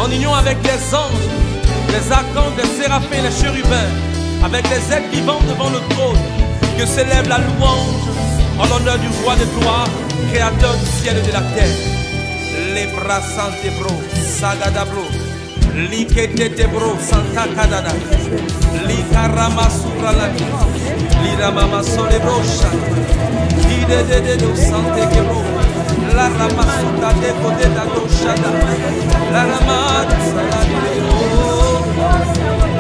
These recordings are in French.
en union avec les anges, les archanges, les séraphins, les chérubins, avec les êtres vivants devant le trône, que s'élève la louange en l'honneur du roi de gloire, créateur du ciel et de la terre. Les bras santé bro, sagada bro, likete bro, santa kadada, likarama subralaki, liramama sole bro, de santé kebro, la rama suta de côté da doshada, la rama salade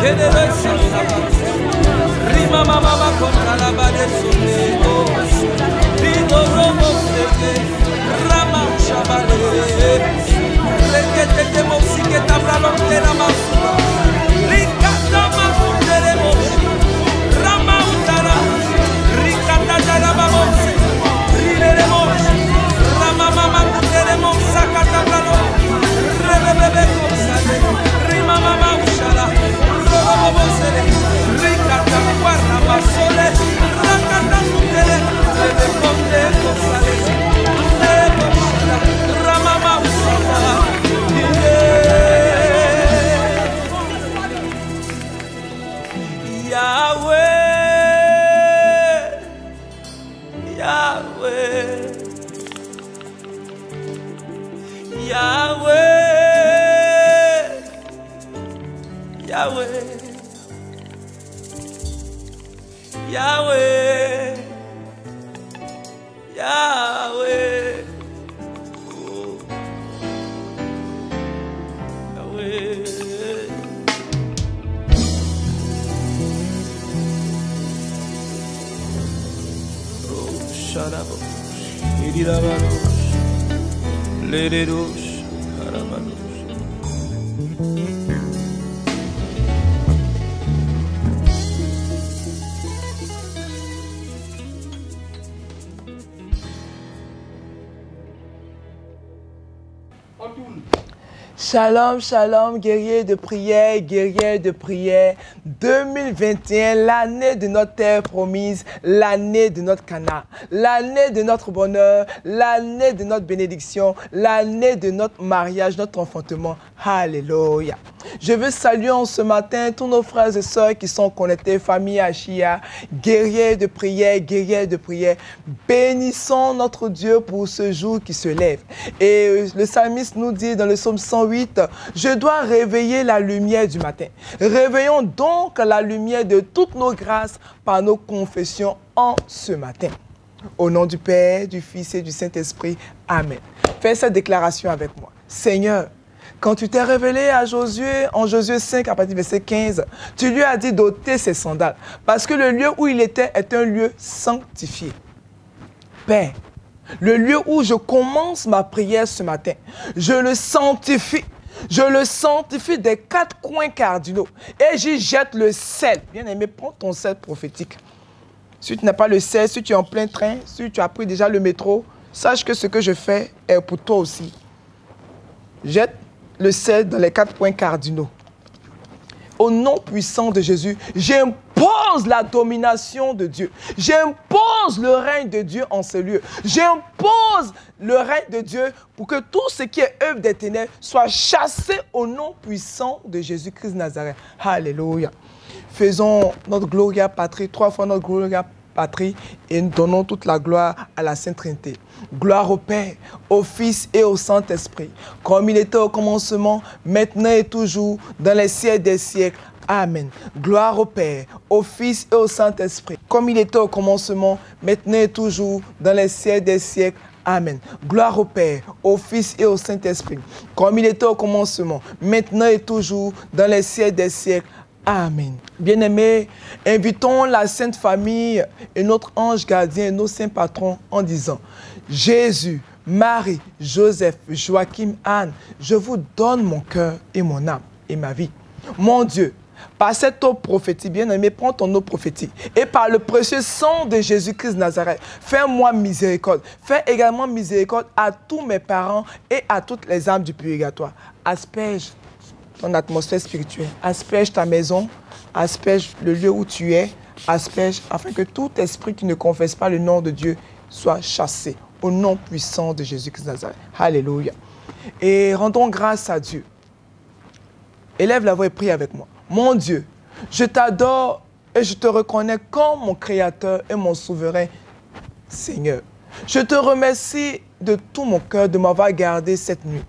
que de santa, rima mama contra la bade sole, lido robo sete, rama chabale, rekete de mosike tabla lonte la masura, likata masura de moshi, rama utara, rikata jara babosi, rile de moshi, rama mama kutere mosa kata bralo, rebebebe kosade, rima mama ushala, robo bosele, rikata guarda masole, rakata sutere, rebe konde kosale, rebe ushala, rama mama ushala. Yahweh, Yahweh, Yahweh, Yahweh, Yahweh, Yahweh, oh, Yahweh. Sharabosh, Iridabarosh, Lererosh, Harabarosh. Shalom, shalom, guerriers de prière, guerriers de prière. 2021, l'année de notre terre promise, l'année de notre Canaan, l'année de notre bonheur, l'année de notre bénédiction, l'année de notre mariage, notre enfantement. Alléluia. Je veux saluer en ce matin tous nos frères et sœurs qui sont connectés, famille Achia, guerriers de prière, guerriers de prière. Bénissons notre Dieu pour ce jour qui se lève. Et le psalmiste nous dit dans le psaume 108, « Je dois réveiller la lumière du matin. » Réveillons donc la lumière de toutes nos grâces par nos confessions en ce matin. Au nom du Père, du Fils et du Saint-Esprit. Amen. Fais cette déclaration avec moi. Seigneur, quand tu t'es révélé à Josué, en Josué 5, à partir du verset 15, tu lui as dit d'ôter ses sandales, parce que le lieu où il était est un lieu sanctifié. Père, le lieu où je commence ma prière ce matin, je le sanctifie. Je le sanctifie des 4 coins cardinaux et j'y jette le sel. Bien-aimé, prends ton sel prophétique. Si tu n'as pas le sel, si tu es en plein train, si tu as pris déjà le métro, sache que ce que je fais est pour toi aussi. Jette le sel dans les 4 points cardinaux. Au nom puissant de Jésus, j'impose la domination de Dieu. J'impose le règne de Dieu en ce lieu. J'impose le règne de Dieu pour que tout ce qui est œuvre des ténèbres soit chassé au nom puissant de Jésus-Christ de Nazareth. Alléluia. Faisons notre Gloria Patri, 3 fois notre Gloria Patri, et nous donnons toute la gloire à la Sainte Trinité. Gloire au Père, au Fils et au Saint-Esprit, comme il était au commencement, maintenant et toujours, dans les siècles des siècles. Amen. Gloire au Père, au Fils et au Saint-Esprit, comme il était au commencement, maintenant et toujours, dans les siècles des siècles. Amen. Gloire au Père, au Fils et au Saint-Esprit, comme il était au commencement, maintenant et toujours, dans les siècles des siècles. Amen. Bien-aimés, invitons la Sainte Famille et notre ange gardien et nos saints patrons en disant: Jésus, Marie, Joseph, Joachim, Anne, je vous donne mon cœur et mon âme et ma vie. Mon Dieu, par cette eau prophétique, bien-aimé, prends ton eau prophétique et par le précieux sang de Jésus-Christ de Nazareth, fais-moi miséricorde. Fais également miséricorde à tous mes parents et à toutes les âmes du purgatoire. Asperge ton atmosphère spirituelle, asperge ta maison, asperge le lieu où tu es, asperge afin que tout esprit qui ne confesse pas le nom de Dieu soit chassé au nom puissant de Jésus-Christ de Nazareth. Alléluia. Et rendons grâce à Dieu Élève la voix et prie avec moi. Mon Dieu, je t'adore et je te reconnais comme mon Créateur et mon souverain Seigneur. Je te remercie de tout mon cœur de m'avoir gardé cette nuit.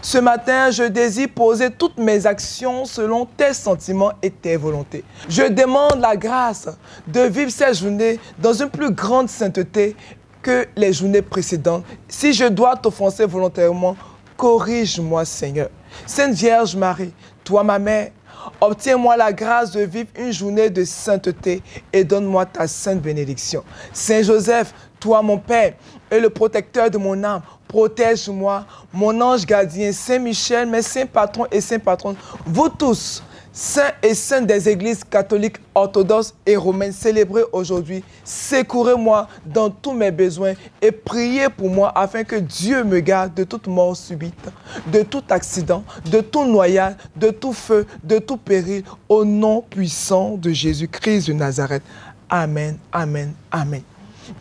Ce matin, je désire poser toutes mes actions selon tes sentiments et tes volontés. Je demande la grâce de vivre cette journée dans une plus grande sainteté que les journées précédentes. Si je dois t'offenser volontairement, corrige-moi, Seigneur. Sainte Vierge Marie, toi ma mère, obtiens-moi la grâce de vivre une journée de sainteté et donne-moi ta sainte bénédiction. Saint Joseph, toi mon Père et le protecteur de mon âme, protège-moi, mon ange gardien, Saint Michel, mes saints patrons et saints patronnes, vous tous, saints et saintes des églises catholiques, orthodoxes et romaines célébrées aujourd'hui, secourez-moi dans tous mes besoins et priez pour moi afin que Dieu me garde de toute mort subite, de tout accident, de tout noyade, de tout feu, de tout péril, au nom puissant de Jésus-Christ de Nazareth. Amen, amen, amen.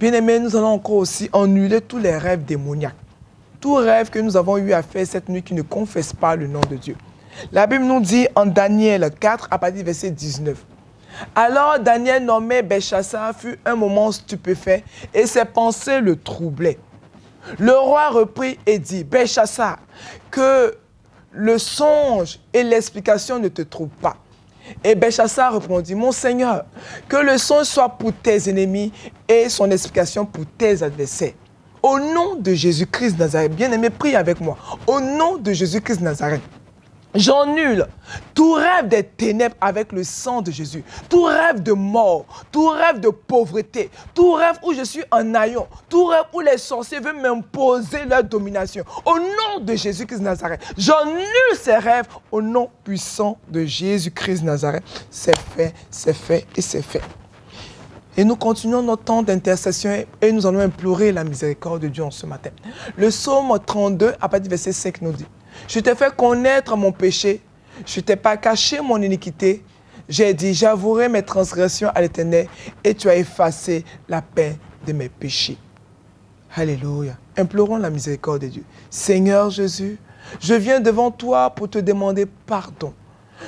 Bien-aimés, nous allons encore aussi annuler tous les rêves démoniaques. Tout rêve que nous avons eu à faire cette nuit qui ne confesse pas le nom de Dieu. La Bible nous dit en Daniel 4, à partir du verset 19. Alors Daniel nommé Belchassar fut un moment stupéfait et ses pensées le troublaient. Le roi reprit et dit, Belchassar, que le songe et l'explication ne te trouvent pas. Et Belchassar répondit, mon Seigneur, que le songe soit pour tes ennemis et son explication pour tes adversaires. Au nom de Jésus-Christ de Nazareth, bien-aimé, prie avec moi. Au nom de Jésus-Christ de Nazareth, j'annule tout rêve des ténèbres avec le sang de Jésus, tout rêve de mort, tout rêve de pauvreté, tout rêve où je suis en haillon, tout rêve où les sorciers veulent m'imposer leur domination. Au nom de Jésus-Christ de Nazareth, j'annule ces rêves au nom puissant de Jésus-Christ de Nazareth. C'est fait, c'est fait et c'est fait. Et nous continuons notre temps d'intercession et nous allons implorer la miséricorde de Dieu en ce matin. Le psaume 32, à partir du verset 5, nous dit, je t'ai fait connaître mon péché, je ne t'ai pas caché mon iniquité. J'ai dit, j'avouerai mes transgressions à l'Éternel et tu as effacé la peine de mes péchés. Alléluia. Implorons la miséricorde de Dieu. Seigneur Jésus, je viens devant toi pour te demander pardon.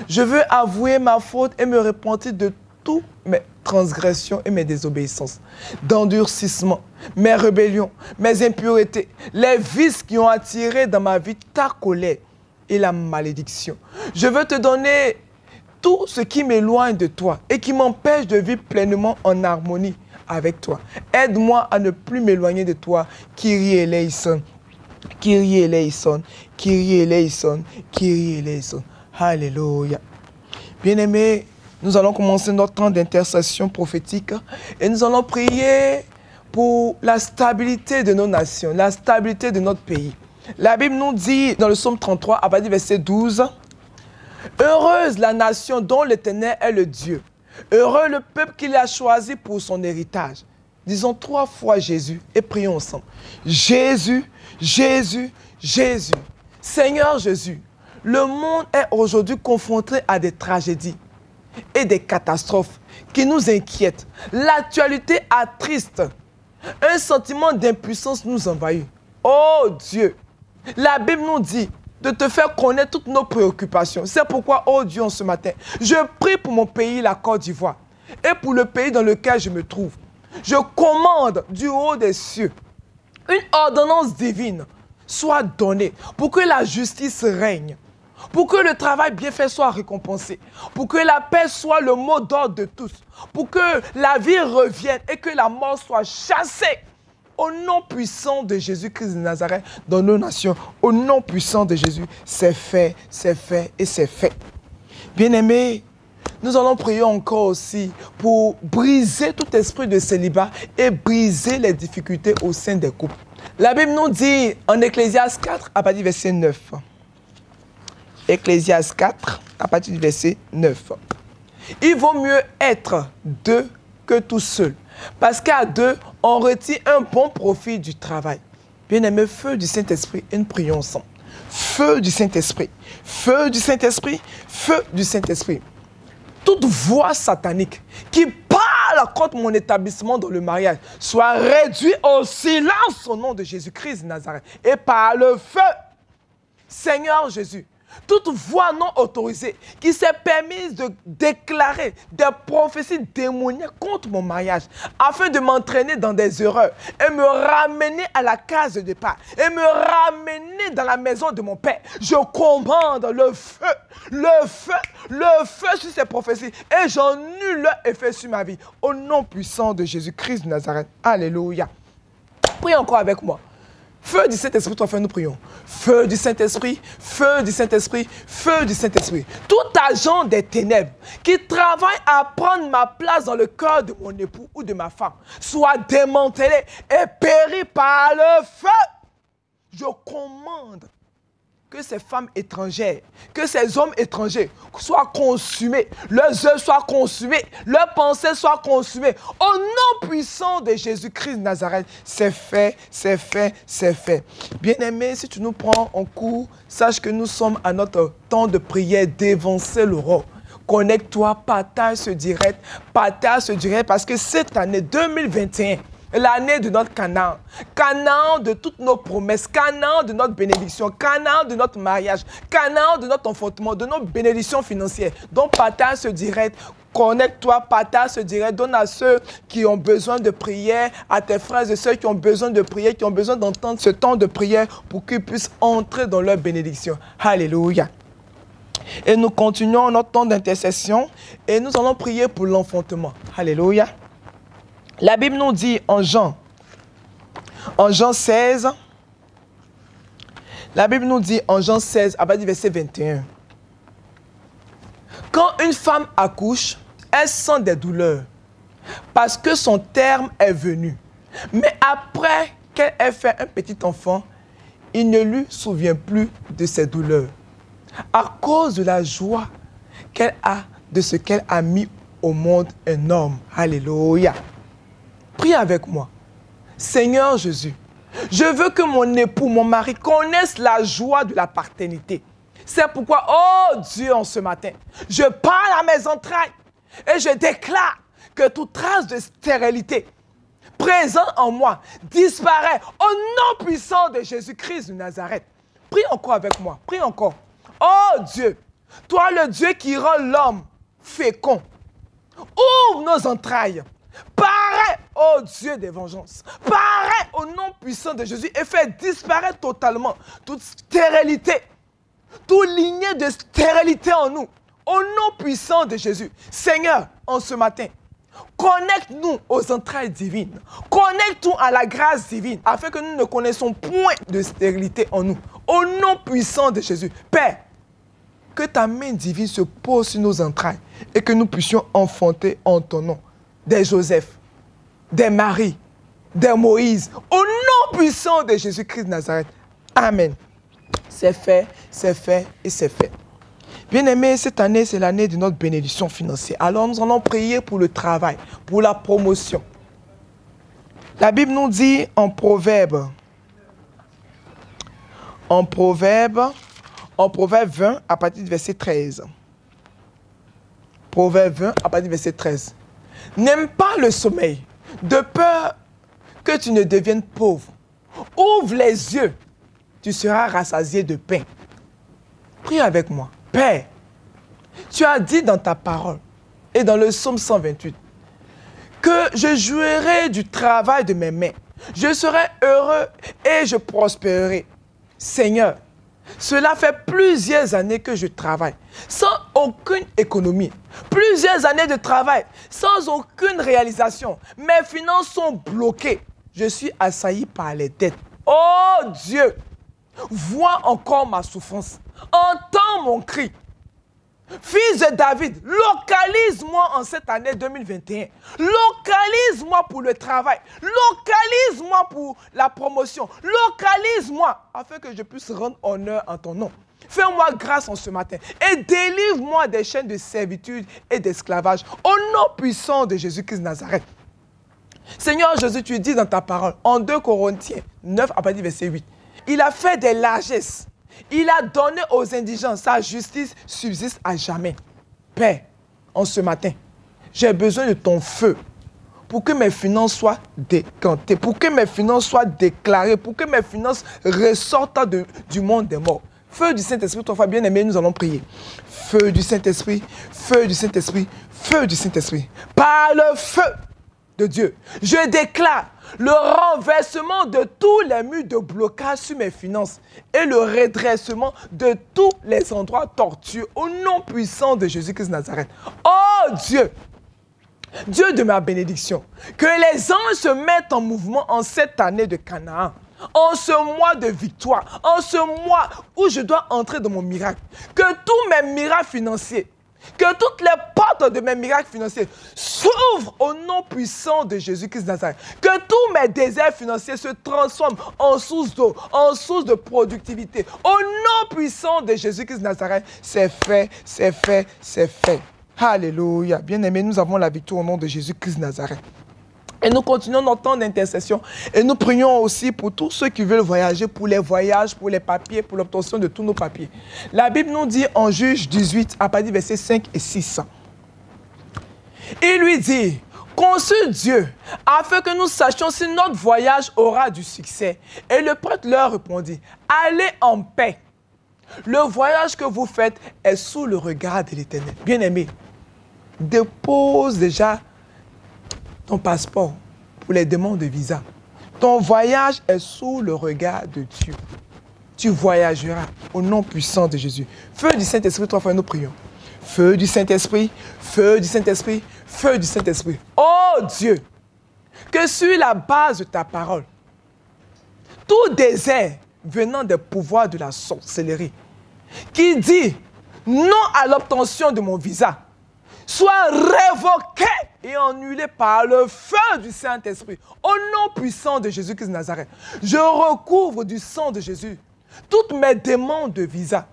Je veux avouer ma faute et me repentir de toutes mes transgressions et mes désobéissances, d'endurcissement, mes rébellions, mes impuretés, les vices qui ont attiré dans ma vie ta colère et la malédiction. Je veux te donner tout ce qui m'éloigne de toi et qui m'empêche de vivre pleinement en harmonie avec toi. Aide-moi à ne plus m'éloigner de toi. Kyrie eleison, Kyrie eleison, Kyrie eleison, Kyrie eleison. Alléluia. Bien-aimés, nous allons commencer notre temps d'intercession prophétique et nous allons prier pour la stabilité de nos nations, la stabilité de notre pays. La Bible nous dit dans le psaume 33, à partir du verset 12, « Heureuse la nation dont l'Éternel est le Dieu, heureux le peuple qu'il a choisi pour son héritage. » Disons 3 fois Jésus et prions ensemble. Jésus, Jésus, Jésus. Seigneur Jésus, le monde est aujourd'hui confronté à des tragédies et des catastrophes qui nous inquiètent. L'actualité attriste. Un sentiment d'impuissance nous envahit. Oh Dieu, la Bible nous dit de te faire connaître toutes nos préoccupations. C'est pourquoi, oh Dieu, en ce matin, je prie pour mon pays, la Côte d'Ivoire, et pour le pays dans lequel je me trouve. Je commande du haut des cieux, une ordonnance divine soit donnée pour que la justice règne, pour que le travail bien fait soit récompensé, pour que la paix soit le mot d'ordre de tous, pour que la vie revienne et que la mort soit chassée. Au nom puissant de Jésus-Christ de Nazareth, dans nos nations, au nom puissant de Jésus, c'est fait et c'est fait. Bien-aimés, nous allons prier encore aussi pour briser tout esprit de célibat et briser les difficultés au sein des couples. La Bible nous dit en Ecclésiaste 4, à partir du verset 9. Ecclésiaste 4, à partir du verset 9. Il vaut mieux être deux que tout seul, parce qu'à deux, on retire un bon profit du travail. Bien-aimé, feu du Saint-Esprit, et nous prions ensemble. Feu du Saint-Esprit, feu du Saint-Esprit, feu du Saint-Esprit. Toute voix satanique qui parle contre mon établissement dans le mariage soit réduite au silence au nom de Jésus-Christ de Nazareth et par le feu. Seigneur Jésus, toute voix non autorisée qui s'est permise de déclarer des prophéties démoniaques contre mon mariage afin de m'entraîner dans des erreurs et me ramener à la case de départ et me ramener dans la maison de mon père. Je commande le feu sur ces prophéties et j'annule leur effet sur ma vie. Au nom puissant de Jésus-Christ de Nazareth. Alléluia. Prie encore avec moi. Feu du Saint-Esprit, toi, nous prions. Feu du Saint-Esprit, feu du Saint-Esprit, feu du Saint-Esprit. Tout agent des ténèbres qui travaille à prendre ma place dans le cœur de mon époux ou de ma femme, soit démantelé et péri par le feu. Je commande que ces femmes étrangères, que ces hommes étrangers soient consumés, leurs œuvres soient consumées, leurs pensées soient consumées. Au nom puissant de Jésus-Christ de Nazareth, c'est fait, c'est fait, c'est fait. Bien-aimé, si tu nous prends en cours, sache que nous sommes à notre temps de prière d'évancer l'aurore. Connecte-toi, partage ce direct parce que cette année 2021, l'année de notre Canaan, Canaan de toutes nos promesses, Canaan de notre bénédiction, Canaan de notre mariage, Canaan de notre enfantement, de nos bénédictions financières. Donc partage ce direct, connecte-toi, partage ce direct, donne à ceux qui ont besoin de prière, à tes frères et ceux qui ont besoin de prière, qui ont besoin d'entendre ce temps de prière pour qu'ils puissent entrer dans leur bénédiction. Alléluia. Et nous continuons notre temps d'intercession et nous allons prier pour l'enfantement. Alléluia. La Bible nous dit en Jean 16, la Bible nous dit en Jean 16, à partir du verset 21, quand une femme accouche, elle sent des douleurs parce que son terme est venu. Mais après qu'elle ait fait un petit enfant, il ne lui souvient plus de ses douleurs à cause de la joie qu'elle a de ce qu'elle a mis au monde un homme. Alléluia. Prie avec moi. Seigneur Jésus, je veux que mon époux, mon mari connaisse la joie de la paternité. C'est pourquoi, oh Dieu, en ce matin, je parle à mes entrailles et je déclare que toute trace de stérilité présente en moi disparaît au nom puissant de Jésus-Christ de Nazareth. Prie encore avec moi. Prie encore. Oh Dieu, toi le Dieu qui rend l'homme fécond, ouvre nos entrailles. Parais, oh Dieu des vengeances, parais au nom puissant de Jésus et fais disparaître totalement toute stérilité, toute lignée de stérilité en nous, au nom puissant de Jésus. Seigneur, en ce matin, connecte-nous aux entrailles divines, connecte-nous à la grâce divine, afin que nous ne connaissons point de stérilité en nous, au nom puissant de Jésus. Père, que ta main divine se pose sur nos entrailles et que nous puissions enfanter en ton nom des Joseph, des Marie, des Moïse, au nom puissant de Jésus-Christ de Nazareth. Amen. C'est fait et c'est fait. Bien-aimés, cette année, c'est l'année de notre bénédiction financière. Alors, nous allons prier pour le travail, pour la promotion. La Bible nous dit en Proverbe 20, à partir du verset 13. Proverbe 20, à partir du verset 13. N'aime pas le sommeil, de peur que tu ne deviennes pauvre. Ouvre les yeux, tu seras rassasié de pain. Prie avec moi. Père, tu as dit dans ta parole et dans le psaume 128 que je jouirai du travail de mes mains. Je serai heureux et je prospérerai. Seigneur, cela fait plusieurs années que je travaille sans aucune économie. Plusieurs années de travail sans aucune réalisation. Mes finances sont bloquées. Je suis assailli par les dettes. Oh Dieu, vois encore ma souffrance. Entends mon cri. Fils de David, localise-moi en cette année 2021. Localise-moi pour le travail. Localise-moi pour la promotion. Localise-moi afin que je puisse rendre honneur en ton nom. Fais-moi grâce en ce matin et délivre-moi des chaînes de servitude et d'esclavage au nom puissant de Jésus-Christ de Nazareth. Seigneur Jésus, tu dis dans ta parole, en 2 Corinthiens 9, à partir du verset 8, il a fait des largesses. Il a donné aux indigents, sa justice subsiste à jamais. Père, en ce matin, j'ai besoin de ton feu pour que mes finances soient décantées, pour que mes finances soient déclarées, pour que mes finances ressortent du monde des morts. Feu du Saint-Esprit, 3 fois, bien-aimé, nous allons prier. Feu du Saint-Esprit, feu du Saint-Esprit, feu du Saint-Esprit. Par le feu de Dieu, je déclare le renversement de tous les murs de blocage sur mes finances et le redressement de tous les endroits tortueux au nom puissant de Jésus-Christ de Nazareth. Oh Dieu, Dieu de ma bénédiction, que les anges se mettent en mouvement en cette année de Canaan, en ce mois de victoire, en ce mois où je dois entrer dans mon miracle, que tous mes miracles financiers, que toutes les portes de mes miracles financiers s'ouvrent au nom puissant de Jésus-Christ de Nazareth. Que tous mes désirs financiers se transforment en source d'eau, en source de productivité. Au nom puissant de Jésus-Christ de Nazareth, c'est fait, c'est fait, c'est fait. Alléluia. Bien-aimés, nous avons la victoire au nom de Jésus-Christ de Nazareth. Et nous continuons notre temps d'intercession. Et nous prions aussi pour tous ceux qui veulent voyager, pour les voyages, pour les papiers, pour l'obtention de tous nos papiers. La Bible nous dit en Juge 18, à partir des versets 5 et 6. Il lui dit, consulte Dieu, afin que nous sachions si notre voyage aura du succès. Et le prêtre leur répondit, allez en paix. Le voyage que vous faites est sous le regard de l'Éternel. Bien-aimé, dépose déjà ton passeport pour les demandes de visa. Ton voyage est sous le regard de Dieu. Tu voyageras au nom puissant de Jésus. Feu du Saint-Esprit, 3 fois nous prions. Feu du Saint-Esprit, feu du Saint-Esprit, feu du Saint-Esprit. Oh Dieu, que sur la base de ta parole, tout désert venant des pouvoirs de la sorcellerie, qui dit non à l'obtention de mon visa, soit révoqué et annulé par le feu du Saint-Esprit. Au nom puissant de Jésus-Christ de Nazareth, je recouvre du sang de Jésus toutes mes demandes de visa.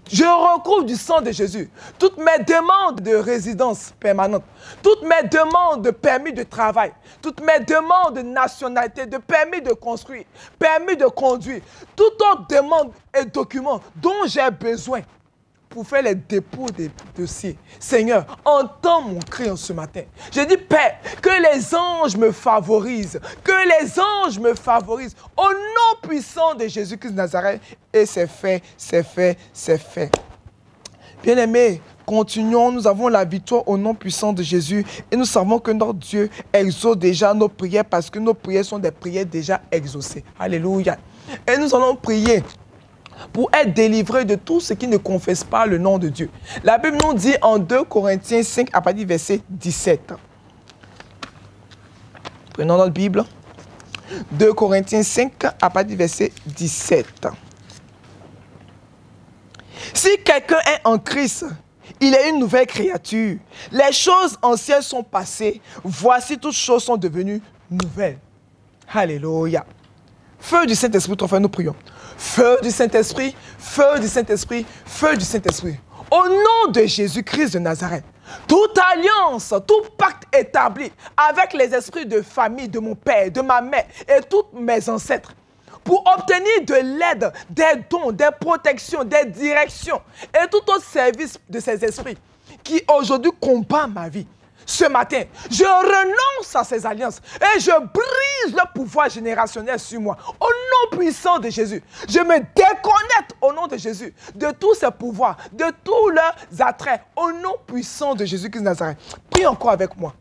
Je recouvre du sang de Jésus toutes mes demandes de résidence permanente, toutes mes demandes de permis de travail, toutes mes demandes de nationalité, de permis de construire, permis de conduire, toute autre demande et document dont j'ai besoin pour faire les dépôts des dossiers. Seigneur, entends mon cri en ce matin. Je dis, Père, que les anges me favorisent, que les anges me favorisent, au nom puissant de Jésus-Christ de Nazareth. Et c'est fait, c'est fait, c'est fait. Bien-aimés, continuons, nous avons la victoire au nom puissant de Jésus et nous savons que notre Dieu exauce déjà nos prières parce que nos prières sont des prières déjà exaucées. Alléluia. Et nous allons prier pour être délivrés de tout ce qui ne confesse pas le nom de Dieu. La Bible nous dit en 2 Corinthiens 5 à partir du verset 17. Prenons notre Bible. 2 Corinthiens 5 à partir du verset 17. Si quelqu'un est en Christ, il est une nouvelle créature. Les choses anciennes sont passées. Voici, toutes choses sont devenues nouvelles. Alléluia. Feu du Saint-Esprit, 3 fois nous prions. Feu du Saint-Esprit, feu du Saint-Esprit, feu du Saint-Esprit. Au nom de Jésus-Christ de Nazareth, toute alliance, tout pacte établi avec les esprits de famille de mon père, de ma mère et tous mes ancêtres, pour obtenir de l'aide, des dons, des protections, des directions et tout autre service de ces esprits qui aujourd'hui combattent ma vie. Ce matin, je renonce à ces alliances et je brise le pouvoir générationnel sur moi. Au nom puissant de Jésus, je me déconnecte au nom de Jésus de tous ces pouvoirs, de tous leurs attraits. Au nom puissant de Jésus-Christ de Nazareth. Prie encore avec moi.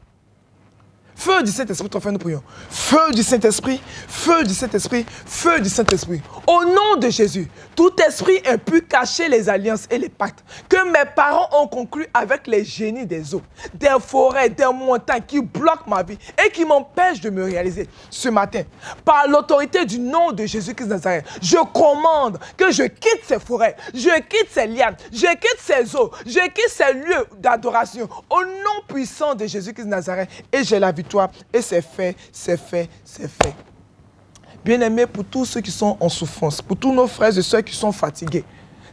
Feu du Saint-Esprit, trois fois nous prions. Feu du Saint-Esprit, feu du Saint-Esprit, feu du Saint-Esprit. Au nom de Jésus, tout esprit impur cacher les alliances et les pactes que mes parents ont conclus avec les génies des eaux, des forêts, des montagnes qui bloquent ma vie et qui m'empêchent de me réaliser. Ce matin, par l'autorité du nom de Jésus-Christ de Nazareth, je commande que je quitte ces forêts, je quitte ces lianes, je quitte ces eaux, je quitte ces lieux d'adoration. Au nom puissant de Jésus-Christ de Nazareth, et j'ai la victoire. Et c'est fait, c'est fait, c'est fait. Bien-aimés, pour tous ceux qui sont en souffrance, pour tous nos frères et sœurs qui sont fatigués,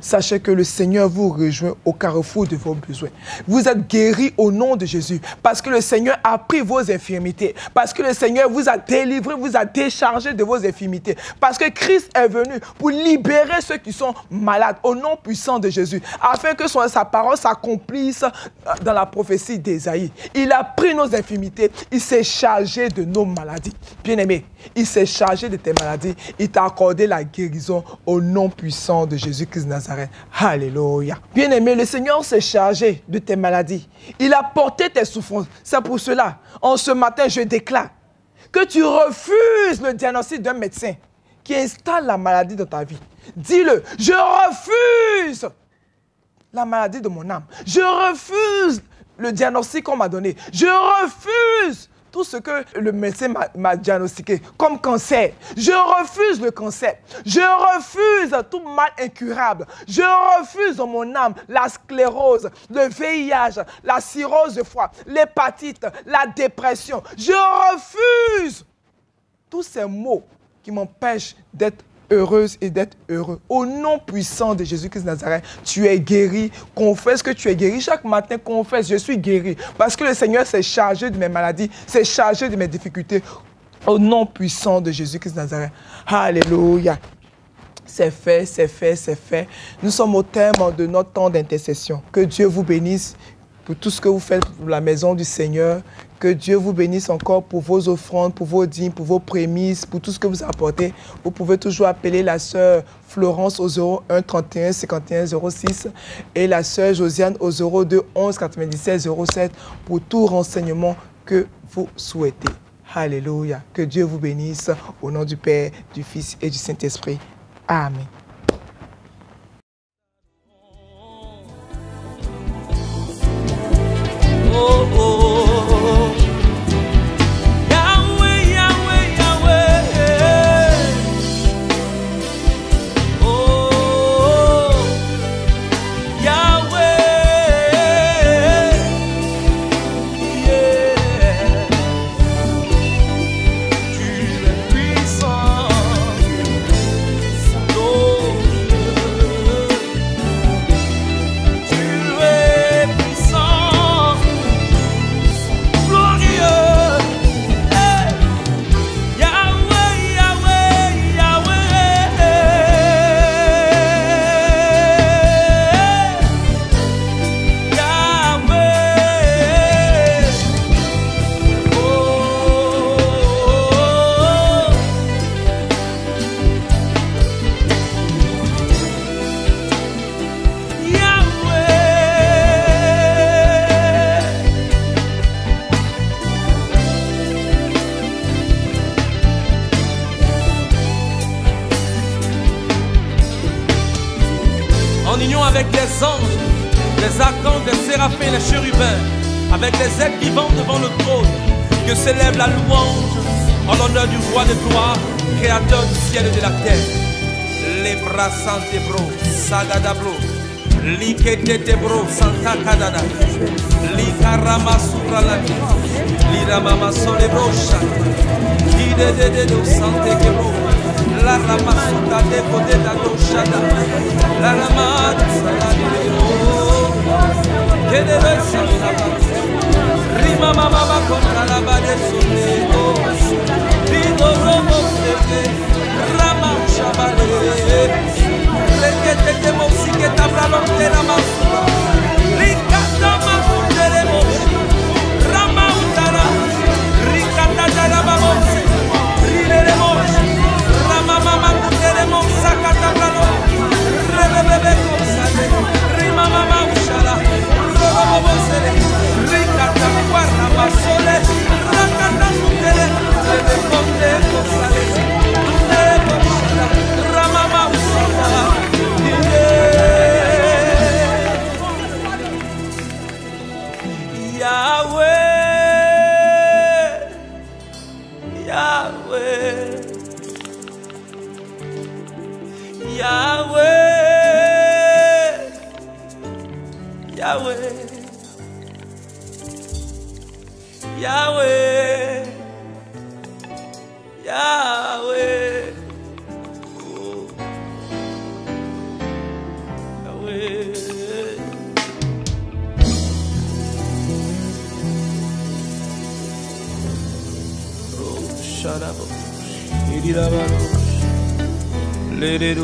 sachez que le Seigneur vous rejoint au carrefour de vos besoins. Vous êtes guéris au nom de Jésus parce que le Seigneur a pris vos infirmités, parce que le Seigneur vous a délivré, vous a déchargé de vos infirmités, parce que Christ est venu pour libérer ceux qui sont malades au nom puissant de Jésus, afin que sa parole s'accomplisse dans la prophétie d'Ésaïe. Il a pris nos infirmités, il s'est chargé de nos maladies. Bien-aimés, Il s'est chargé de tes maladies. Il t'a accordé la guérison au nom puissant de Jésus-Christ de Nazareth. Alléluia. Bien-aimé, le Seigneur s'est chargé de tes maladies. Il a porté tes souffrances. C'est pour cela, en ce matin, je déclare que tu refuses le diagnostic d'un médecin qui installe la maladie dans ta vie. Dis-le, je refuse la maladie de mon âme. Je refuse le diagnostic qu'on m'a donné. Je refuse tout ce que le médecin m'a diagnostiqué comme cancer. Je refuse le cancer. Je refuse tout mal incurable. Je refuse dans mon âme la sclérose, le VIH, la cirrhose de foie, l'hépatite, la dépression. Je refuse tous ces maux qui m'empêchent d'être heureuse et d'être heureux. Au nom puissant de Jésus-Christ de Nazareth, tu es guéri. Confesse que tu es guéri. Chaque matin, confesse, je suis guéri. Parce que le Seigneur s'est chargé de mes maladies, s'est chargé de mes difficultés. Au nom puissant de Jésus-Christ de Nazareth. Alléluia. C'est fait, c'est fait, c'est fait. Nous sommes au terme de notre temps d'intercession. Que Dieu vous bénisse pour tout ce que vous faites pour la maison du Seigneur. Que Dieu vous bénisse encore pour vos offrandes, pour vos dîmes, pour vos prémices, pour tout ce que vous apportez. Vous pouvez toujours appeler la sœur Florence au 01 31 51 06 et la sœur Josiane au 02 11 97 07 pour tout renseignement que vous souhaitez. Alléluia. Que Dieu vous bénisse au nom du Père, du Fils et du Saint-Esprit. Amen. Oh, oh, Yahweh, Yahweh, Yahweh. Oh, Yahweh. Yeah. Tu es puissant. Oh, tu es puissant. En union avec les anges, les archanges, les séraphins, les chérubins, avec les êtres vivants devant le trône, que s'élève la louange en l'honneur du roi de gloire, créateur du ciel et de la terre. Les bras santé bro, sagada bro, likete bro, santa kadada, likarama suralani, liramama sole brocha, lidede santé kebro. La ramasuta de poder da dochada, la ramada saladero, que debe ser rima mama contra la bade solero, pido robo sete, rama chabale, requete que musique tabla lontera masura, ricata masunderemo, rama utara, ricata da la babose, rileremo. Mama kuteremo sakata brano rebebebe kosale rima mama ushala robo sele rikata guarda basole rakata sutere rebe konde kosale rebo ushala rama mama ushala Yahweh Yahweh Yahweh, Yahweh, Yahweh, Yahweh, oh, Yahweh. Oh, shut up, let it